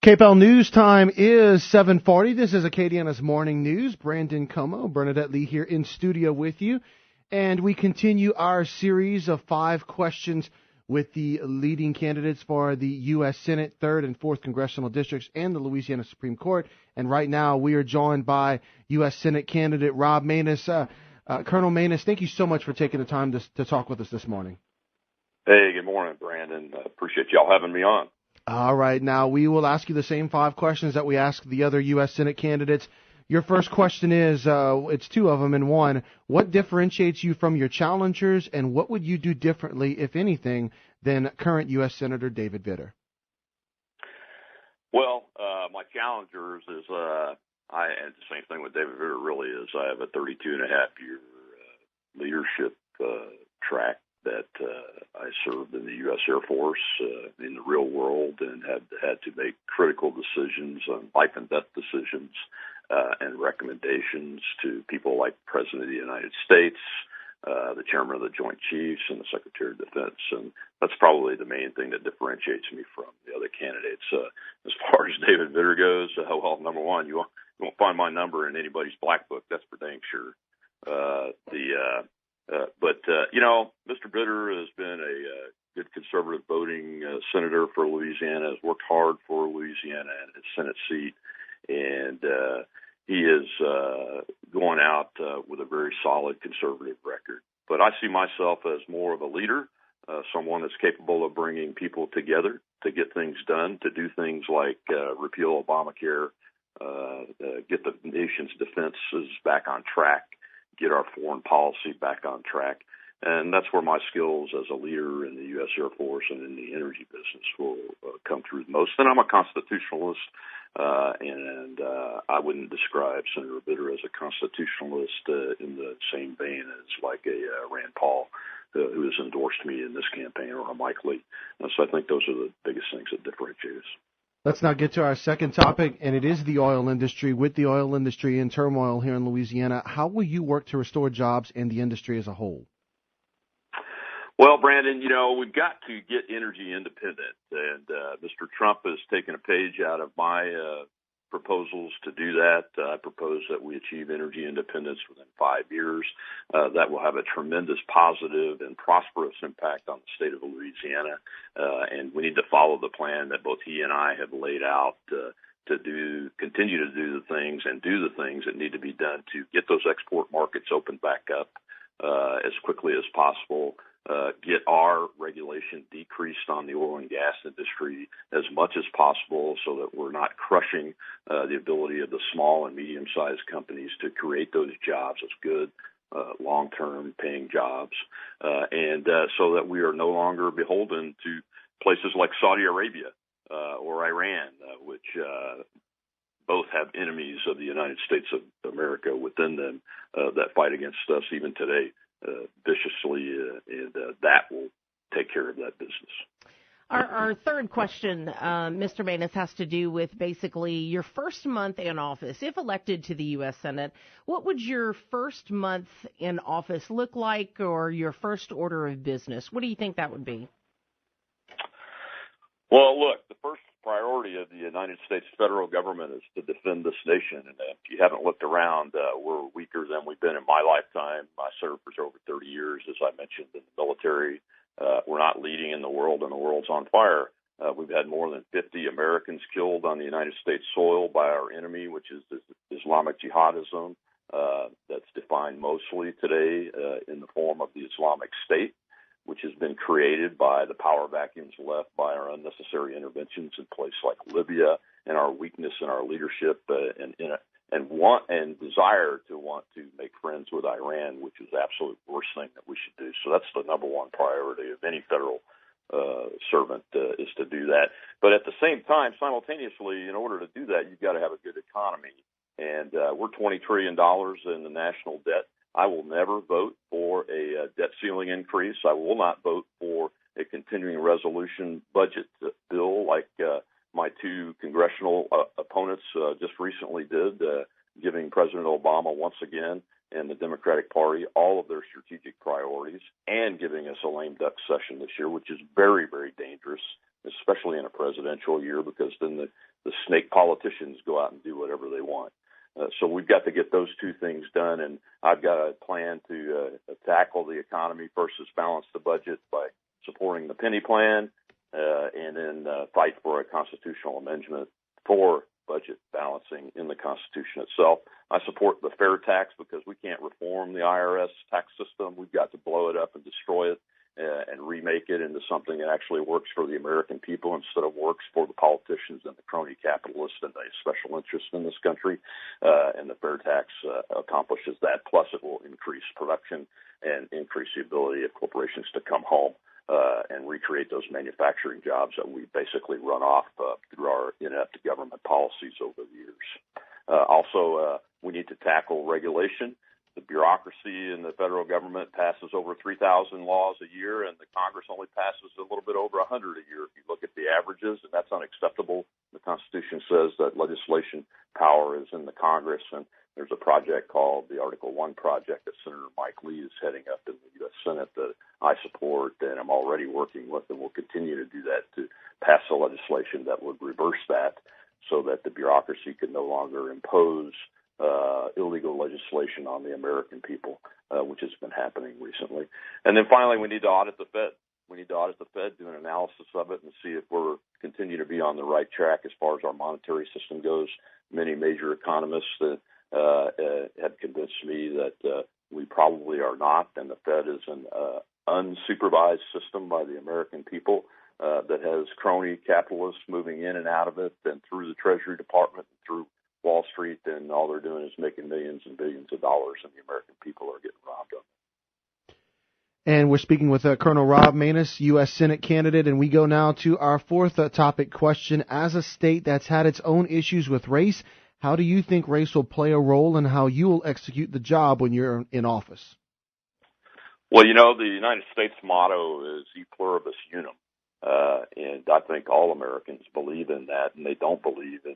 KPEL News Time is 7:40. This is Acadiana's Morning News. Brandon Como, Bernadette Lee here in studio with you. And we continue our series of 5 questions with the leading candidates for the U.S. Senate, 3rd and 4th Congressional Districts, and the Louisiana Supreme Court. And right now we are joined by U.S. Senate candidate Rob Maness. Colonel Maness, thank you so much for taking the time to talk with us this morning. Hey, good morning, Brandon. Appreciate y'all having me on. All right. Now, we will ask you the same 5 questions that we ask the other U.S. Senate candidates. Your first question is, it's 2 of them in one. What differentiates you from your challengers, and what would you do differently, if anything, than current U.S. Senator David Vitter? Well, my challengers is, and the same thing with David Vitter really is, I have a 32-and-a-half-year leadership track that I served in the U.S. Air Force in the real world and had to make critical decisions on life and death decisions and recommendations to people like the President of the United States, the Chairman of the Joint Chiefs, and the Secretary of Defense. And that's probably the main thing that differentiates me from the other candidates. As far as David Vitter goes, well, number one, you won't find my number in anybody's black book. That's for dang sure. Mr. Vitter has been a good conservative voting senator for Louisiana, has worked hard for Louisiana and his Senate seat, and he is going out with a very solid conservative record. But I see myself as more of a leader, someone that's capable of bringing people together to get things done, to do things like repeal Obamacare, get the nation's defenses back on track, get our foreign policy back on track. And that's where my skills as a leader in the U.S. Air Force and in the energy business will come through the most. And I'm a constitutionalist, and I wouldn't describe Senator Vitter as a constitutionalist in the same vein as like a Rand Paul, who has endorsed me in this campaign, or a Mike Lee. So I think those are the biggest things that differentiate us. Let's now get to our second topic, and it is the oil industry. With the oil industry in turmoil here in Louisiana, how will you work to restore jobs and the industry as a whole? Well, Brandon, we've got to get energy independent, and Mr. Trump has taken a page out of my proposals to do that. I propose that we achieve energy independence within 5 years. That will have a tremendous positive and prosperous impact on the state of Louisiana, and we need to follow the plan that both he and I have laid out to continue to do the things that need to be done to get those export markets opened back up as quickly as possible. Get our regulation decreased on the oil and gas industry as much as possible so that we're not crushing the ability of the small and medium-sized companies to create those jobs as good, long-term paying jobs, and so that we are no longer beholden to places like Saudi Arabia or Iran, which both have enemies of the United States of America within them that fight against us even today viciously, and that will take care of that business. Our third question, Mr. Maness, has to do with basically your first month in office. If elected to the U.S. Senate, what would your first month in office look like, or your first order of business? What do you think that would be? Well, look, the first priority of the United States federal government is to defend this nation. And if you haven't looked around, we're weaker than we've been in my lifetime. I served for over 30 years, as I mentioned, in the military. We're not leading in the world, and the world's on fire. We've had more than 50 Americans killed on the United States soil by our enemy, which is Islamic jihadism, that's defined mostly today in the form of the Islamic State, which has been created by the power vacuums left by our unnecessary interventions in places like Libya, and our weakness in our leadership and desire to want to make friends with Iran, which is the absolute worst thing that we should do. So that's the number one priority of any federal servant is to do that. But at the same time, simultaneously, in order to do that, you've got to have a good economy. And we're $20 trillion in the national debt. I will never vote for a debt ceiling increase. I will not vote for a continuing resolution budget bill like my 2 congressional opponents just recently did, giving President Obama once again and the Democratic Party all of their strategic priorities and giving us a lame duck session this year, which is very, very dangerous, especially in a presidential year, because then the snake politicians go out and do whatever they want. So we've got to get those two things done, and I've got a plan to tackle the economy versus balance the budget by supporting the penny plan, and then fight for a constitutional amendment for budget balancing in the Constitution itself. I support the fair tax because we can't reform the IRS tax system. We've got to blow it up and destroy it and remake it into something that actually works for the American people instead of works for the politicians and the crony capitalists and the special interests in this country. And the fair tax accomplishes that. Plus, it will increase production and increase the ability of corporations to come home and recreate those manufacturing jobs that we basically run off through our inept government policies over the years. Also, we need to tackle regulation. The bureaucracy in the federal government passes over 3,000 laws a year, and the Congress only passes a little bit over 100 a year. If you look at the averages, and that's unacceptable. The Constitution says that legislation power is in the Congress, and there's a project called the Article 1 project that Senator Mike Lee is heading up in the U.S. Senate that I support, and I'm already working with, and will continue to do that to pass a legislation that would reverse that so that the bureaucracy could no longer impose illegal legislation on the American people, which has been happening recently. And then finally, we need to audit the Fed. We need to audit the Fed, do an analysis of it, and see if we're continue to be on the right track as far as our monetary system goes. Many major economists have convinced me that we probably are not, and the Fed is an unsupervised system by the American people that has crony capitalists moving in and out of it and through the Treasury Department and through Wall Street, and all they're doing is making millions and billions of dollars, and the American people are getting robbed of it. And we're speaking with Colonel Rob Maness, U.S. Senate candidate, and we go now to our fourth topic question. As a state that's had its own issues with race, how do you think race will play a role in how you will execute the job when you're in office? Well, the United States motto is E pluribus unum. And I think all Americans believe in that, and they don't believe in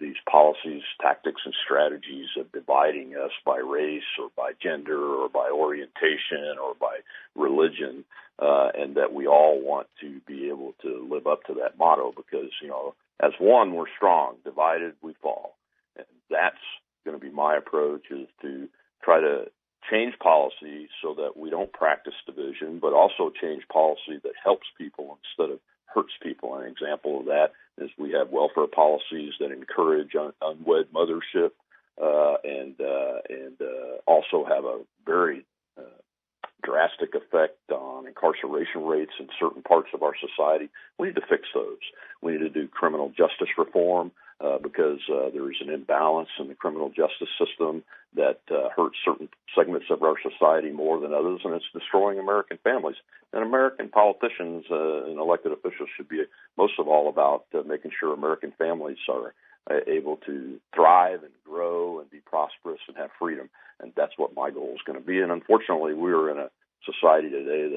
these policies, tactics, and strategies of dividing us by race or by gender or by orientation or by religion, and that we all want to be able to live up to that motto because, as one, we're strong. Divided, we fall. And that's going to be my approach, is to try to change policy so that we don't practice division, but also change policy that helps people instead of hurts people. An example of that is we have welfare policies that encourage unwed mothership and also have a very drastic effect on incarceration rates in certain parts of our society. We need to fix those. We need to do criminal justice reform because there is an imbalance in the criminal justice system that hurts certain segments of our society more than others, and it's destroying American families. And American politicians and elected officials should be most of all about making sure American families are able to thrive and grow and be prosperous and have freedom. And that's what my goal is going to be. And unfortunately, we're in a society today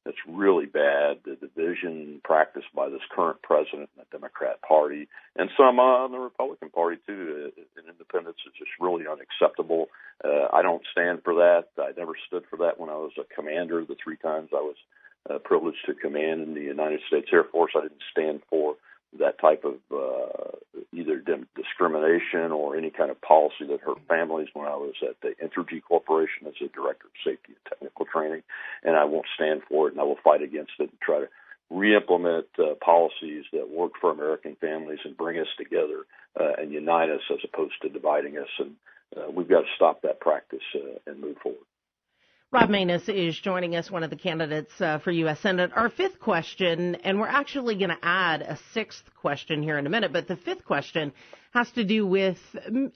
that's really bad. The division practiced by this current president and the Democrat Party, and some on the Republican Party too, in independence, is just really unacceptable. I don't stand for that. I never stood for that when I was a commander. The 3 times I was privileged to command in the United States Air Force, I didn't stand for that type of either discrimination or any kind of policy that hurt families when I was at the Entergy Corporation as a director of safety and technical training, and I won't stand for it, and I will fight against it and try to re-implement policies that work for American families and bring us together and unite us as opposed to dividing us, and we've got to stop that practice and move forward. Rob Maness is joining us, one of the candidates for U.S. Senate. Our fifth question, and we're actually going to add a sixth question here in a minute, but the fifth question has to do with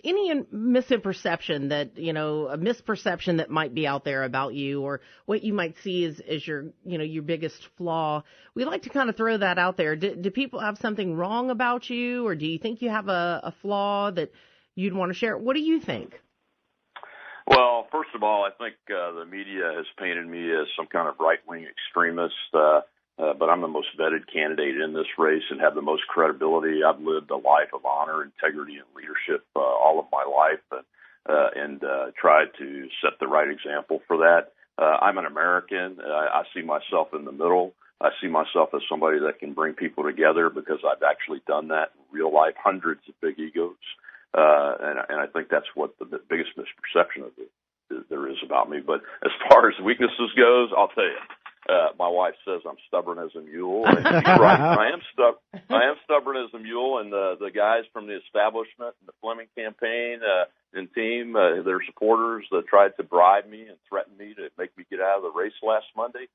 any misperception that, a misperception that might be out there about you or what you might see as your biggest flaw. We like to kind of throw that out there. Do people have something wrong about you, or do you think you have a flaw that you'd want to share? What do you think? Well, first of all, I think the media has painted me as some kind of right-wing extremist, but I'm the most vetted candidate in this race and have the most credibility. I've lived a life of honor, integrity, and leadership all of my life, and tried to set the right example for that. I'm an American. I see myself in the middle. I see myself as somebody that can bring people together because I've actually done that in real life, hundreds of big egos. And I think that's what the biggest misperception of it there is about me. But as far as weaknesses goes, I'll tell you, my wife says I'm stubborn as a mule. And she's right. I am stubborn as a mule. And the guys from the establishment and the Fleming campaign and team, their supporters that tried to bribe me and threaten me to make me get out of the race last Monday.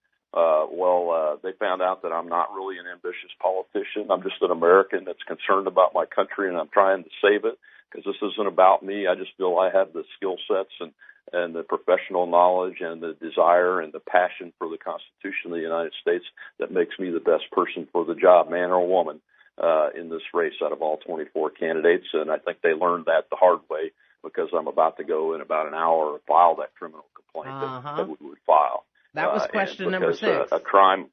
They found out that I'm not really an ambitious politician. I'm just an American that's concerned about my country, and I'm trying to save it because this isn't about me. I just feel I have the skill sets and the professional knowledge and the desire and the passion for the Constitution of the United States that makes me the best person for the job, man or woman, in this race out of all 24 candidates. And I think they learned that the hard way because I'm about to go in about an hour and file that criminal complaint that we would file. That was question number 6. A crime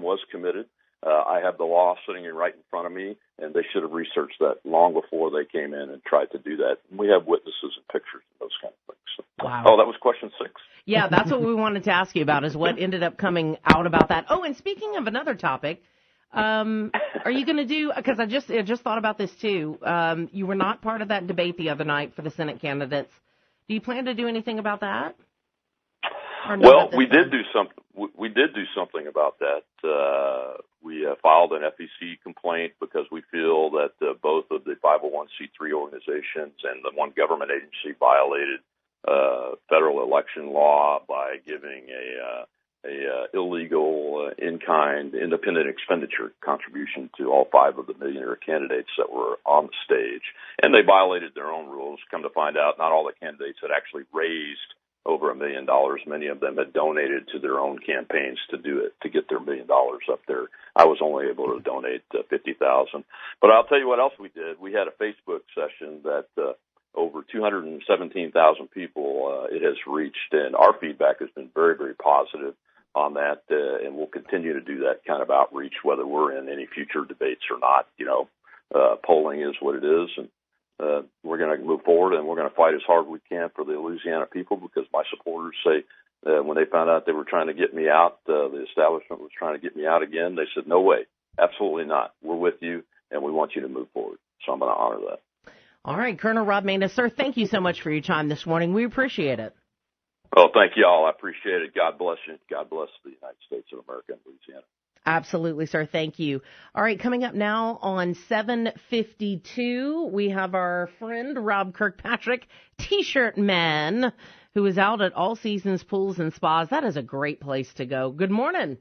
was committed. I have the law sitting right in front of me, and they should have researched that long before they came in and tried to do that. And we have witnesses and pictures and those kind of things. So, wow. Oh, that was question 6. Yeah, that's what we wanted to ask you about, is what ended up coming out about that. Oh, and speaking of another topic, are you going to do, because I just thought about this too, you were not part of that debate the other night for the Senate candidates. Do you plan to do anything about that? Well, we did do something. We did do something about that. We filed an FEC complaint because we feel that both of the 501c3 organizations and the one government agency violated federal election law by giving a illegal in-kind independent expenditure contribution to all 5 of the millionaire candidates that were on the stage, and they violated their own rules. Come to find out, not all the candidates had actually raised over $1 million. Many of them had donated to their own campaigns to do it, to get their $1 million up there. I was only able to donate $50,000. But I'll tell you what else we did. We had a Facebook session that over 217,000 people it has reached, and our feedback has been very, very positive on that, and we'll continue to do that kind of outreach, whether we're in any future debates or not. Polling is what it is, and we're going to move forward, and we're going to fight as hard as we can for the Louisiana people, because my supporters say when they found out they were trying to get me out, the establishment was trying to get me out again, they said, no way, absolutely not. We're with you, and we want you to move forward. So I'm going to honor that. All right, Colonel Rob Maness, sir, thank you so much for your time this morning. We appreciate it. Well, thank you all. I appreciate it. God bless you. God bless the United States of America and Louisiana. Absolutely, sir. Thank you. All right, coming up now on 7:52, we have our friend Rob Kirkpatrick, T-shirt man, who is out at All Seasons Pools and Spas. That is a great place to go. Good morning.